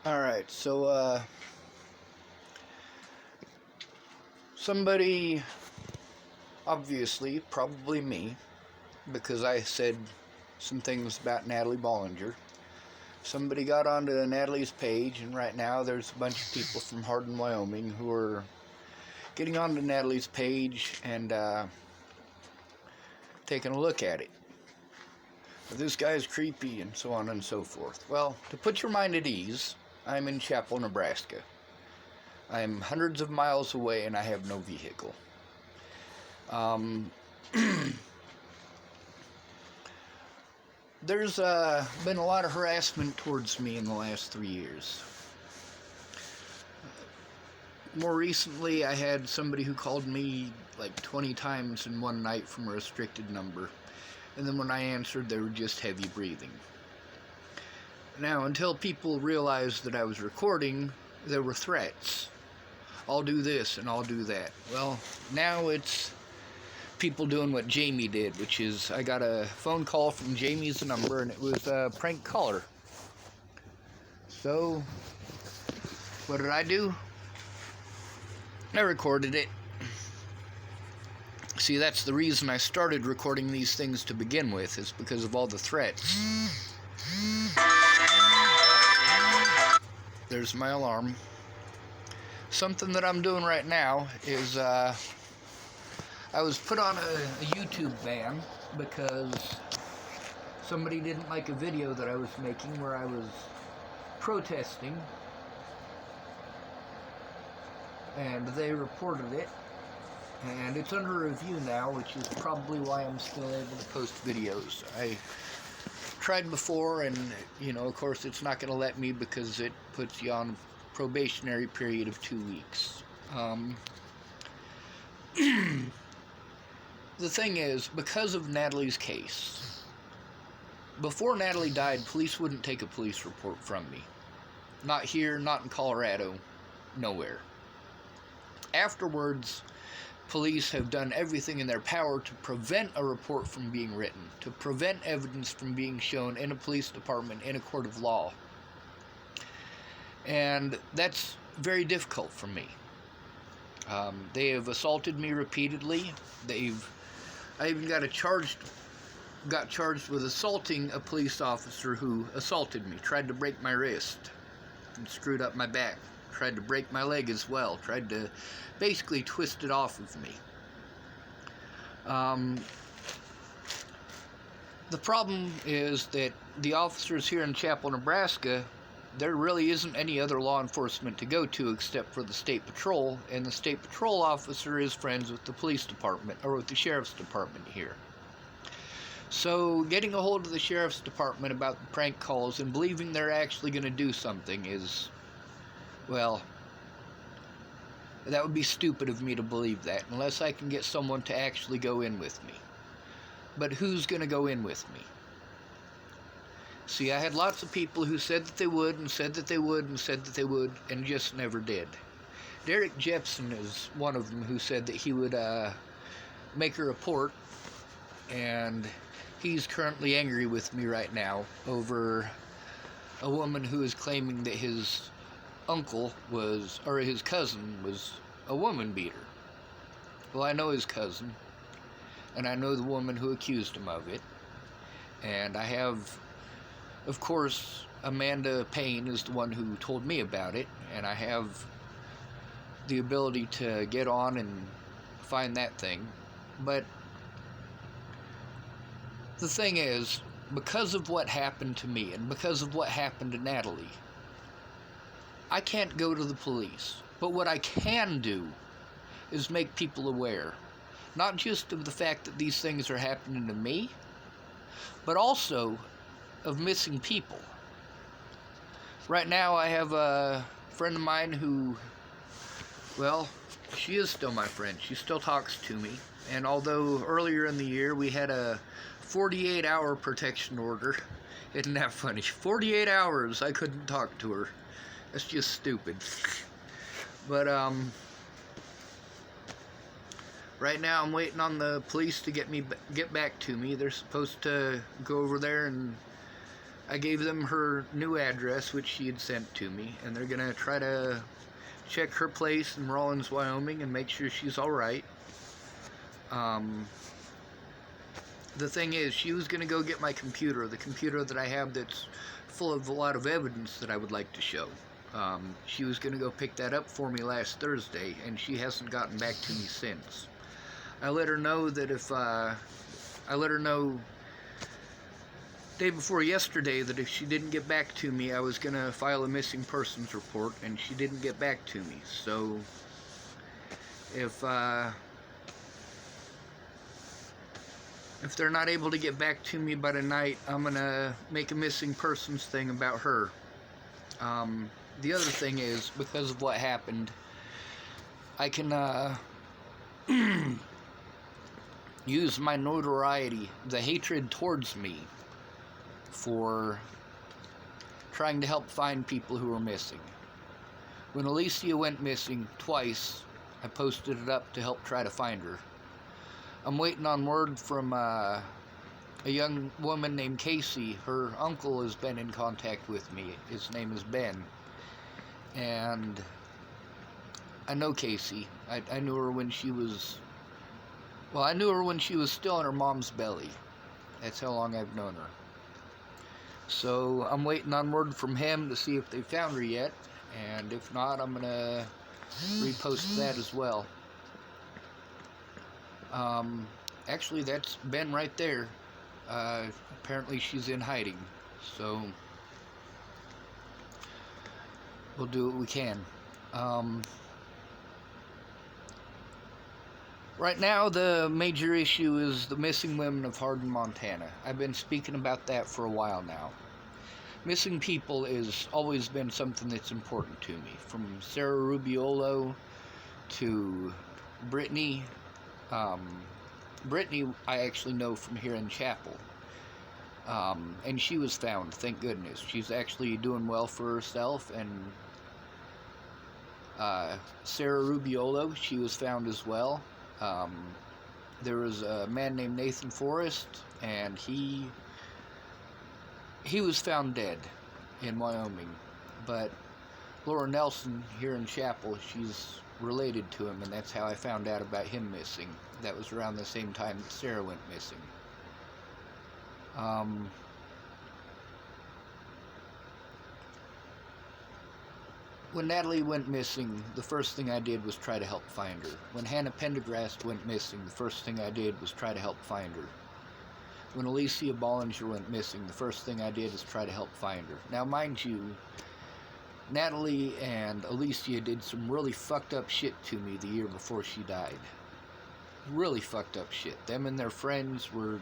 Alright, so, somebody, obviously, probably me, because I said some things about Natalie Bollinger. Somebody got onto Natalie's page, and right now there's a bunch of people from Hardin, Wyoming, who are getting onto Natalie's page and taking a look at it. This guy's creepy, and so on and so forth. Well, to put your mind at ease, I'm in Chappell, Nebraska. I am hundreds of miles away, and I have no vehicle. There's been a lot of harassment towards me in the last 3 years. More recently, I had somebody who called me like 20 times in one night from a restricted number. And then when I answered, they were just heavy breathing. Now, until people realized that I was recording, there were threats. I'll do this and I'll do that. Well, now it's people doing what Jamie did, which is I got a phone call from Jamie's number, and it was a prank caller. So, what did I do? I recorded it. See, that's the reason I started recording these things to begin with, is because of all the threats. There's my alarm. Something that I'm doing right now is, I was put on a YouTube ban because somebody didn't like a video that I was making where I was protesting, and they reported it. And it's under review now, which is probably why I'm still able to post videos. I tried before, and, of course, it's not going to let me because it puts you on a probationary period of 2 weeks. The thing is, because of Natalie's case, before Natalie died, police wouldn't take a police report from me. Not here, not in Colorado, nowhere. Afterwards, police have done everything in their power to prevent a report from being written, to prevent evidence from being shown in a police department, in a court of law. And that's very difficult for me. They have assaulted me repeatedly. I even got charged with assaulting a police officer who assaulted me, tried to break my wrist, and screwed up my back. Tried to break my leg as well, tried to basically twist it off of me. The problem is that the officers here in Chappell, Nebraska, there really isn't any other law enforcement to go to except for the state patrol, and the state patrol officer is friends with the police department, or with the sheriff's department here. So getting a hold of the sheriff's department about the prank calls and believing they're actually going to do something is, well, that would be stupid of me to believe that, unless I can get someone to actually go in with me. But who's going to go in with me? See, I had lots of people who said that they would, and said that they would, and said that they would, and just never did. Derek Jepson is one of them who said that he would make a report, and he's currently angry with me right now over a woman who is claiming that his his cousin was a woman beater. Well, I know his cousin, and I know the woman who accused him of it, and I have, of course, Amanda Payne is the one who told me about it, and I have the ability to get on and find that thing. But the thing is, because of what happened to me, and because of what happened to Natalie, I can't go to the police. But what I can do is make people aware, not just of the fact that these things are happening to me, but also of missing people. Right now I have a friend of mine who, well, she is still my friend. She still talks to me. And although earlier in the year we had a 48-hour protection order, isn't that funny? 48 hours I couldn't talk to her. That's just stupid. But, right now I'm waiting on the police to get back to me. They're supposed to go over there and I gave them her new address, which she had sent to me, and they're going to try to check her place in Rawlins, Wyoming, and make sure she's all right. The thing is, she was going to go get my computer, the computer that I have that's full of a lot of evidence that I would like to show. She was going to go pick that up for me last Thursday, and she hasn't gotten back to me since. I let her know that day before yesterday that if she didn't get back to me, I was going to file a missing persons report, and she didn't get back to me. So if they're not able to get back to me by tonight, I'm going to make a missing persons thing about her. The other thing is, because of what happened, I can use my notoriety, the hatred towards me, for trying to help find people who are missing. When Alicia went missing twice, I posted it up to help try to find her. I'm waiting on word from a young woman named Casey. Her uncle has been in contact with me. His name is Ben. And I know Casey. I knew her when she was... Well, I knew her when she was still in her mom's belly. That's how long I've known her. So I'm waiting on word from him to see if they found her yet. And if not, I'm going to repost that as well. Actually, that's Ben right there. Apparently she's in hiding. So we'll do what we can. Right now, the major issue is the missing women of Hardin, Montana. I've been speaking about that for a while now. Missing people has always been something that's important to me. From Sarah Rubiolo to Brittany. Brittany I actually know from here in Chappell. And she was found, thank goodness. She's actually doing well for herself. And Sarah Rubiolo, she was found as well. There was a man named Nathan Forrest, and he was found dead in Wyoming. But Laura Nelson here in Chappell, she's related to him, and that's how I found out about him missing. That was around the same time that Sarah went missing. When Natalie went missing, the first thing I did was try to help find her. When Hannah Pendergrast went missing, the first thing I did was try to help find her. When Alicia Bollinger went missing, the first thing I did is try to help find her. Now, mind you, Natalie and Alicia did some really fucked up shit to me the year before she died. Really fucked up shit. Them and their friends were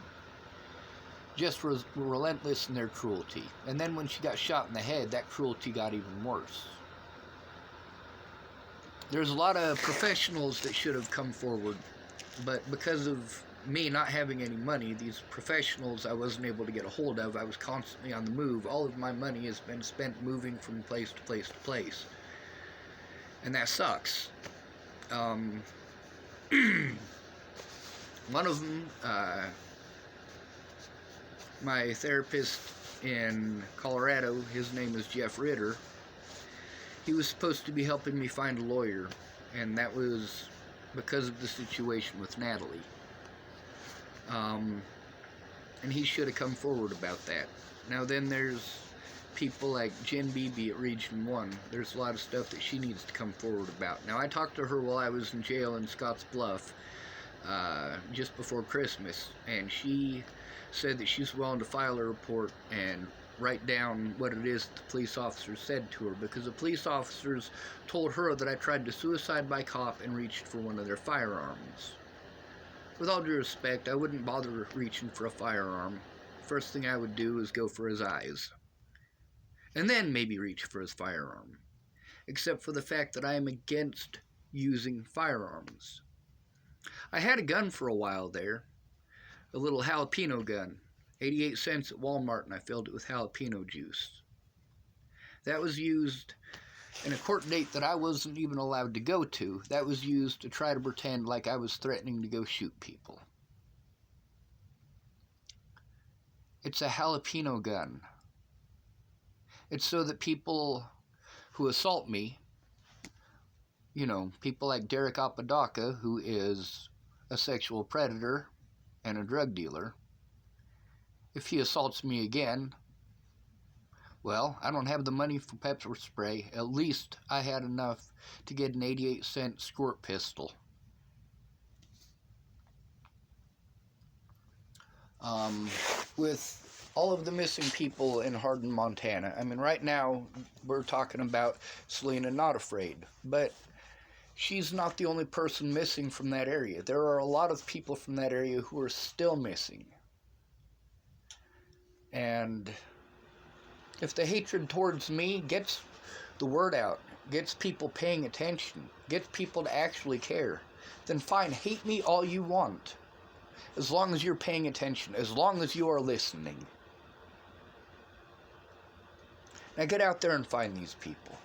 just relentless in their cruelty. And then when she got shot in the head, that cruelty got even worse. There's a lot of professionals that should have come forward, but because of me not having any money, these professionals I wasn't able to get a hold of. I was constantly on the move. All of my money has been spent moving from place to place to place. And that sucks. One of them, my therapist in Colorado, his name is Jeff Ritter. He was supposed to be helping me find a lawyer, and that was because of the situation with Natalie. And he should have come forward about that. Now then there's people like Jen Beebe at Region 1. There's a lot of stuff that she needs to come forward about. Now I talked to her while I was in jail in Scotts Bluff, just before Christmas, and she said that she's willing to file a report and write down what it is the police officers said to her, because the police officers told her that I tried to suicide by cop and reached for one of their firearms. With all due respect, I wouldn't bother reaching for a firearm. First thing I would do is go for his eyes, and then maybe reach for his firearm. Except for the fact that I am against using firearms. I had a gun for a while there, a little jalapeno gun, 88 cents at Walmart, and I filled it with jalapeno juice. That was used in a court date that I wasn't even allowed to go to. That was used to try to pretend like I was threatening to go shoot people. It's a jalapeno gun. It's so that people who assault me, people like Derek Apodaca, who is a sexual predator and a drug dealer, if he assaults me again, well, I don't have the money for pepper spray. At least I had enough to get an 88-cent squirt pistol. With all of the missing people in Hardin, Montana, I mean, right now we're talking about Selena Not Afraid, but she's not the only person missing from that area. There are a lot of people from that area who are still missing. And if the hatred towards me gets the word out, gets people paying attention, gets people to actually care, then fine, hate me all you want. As long as you're paying attention, as long as you are listening. Now get out there and find these people.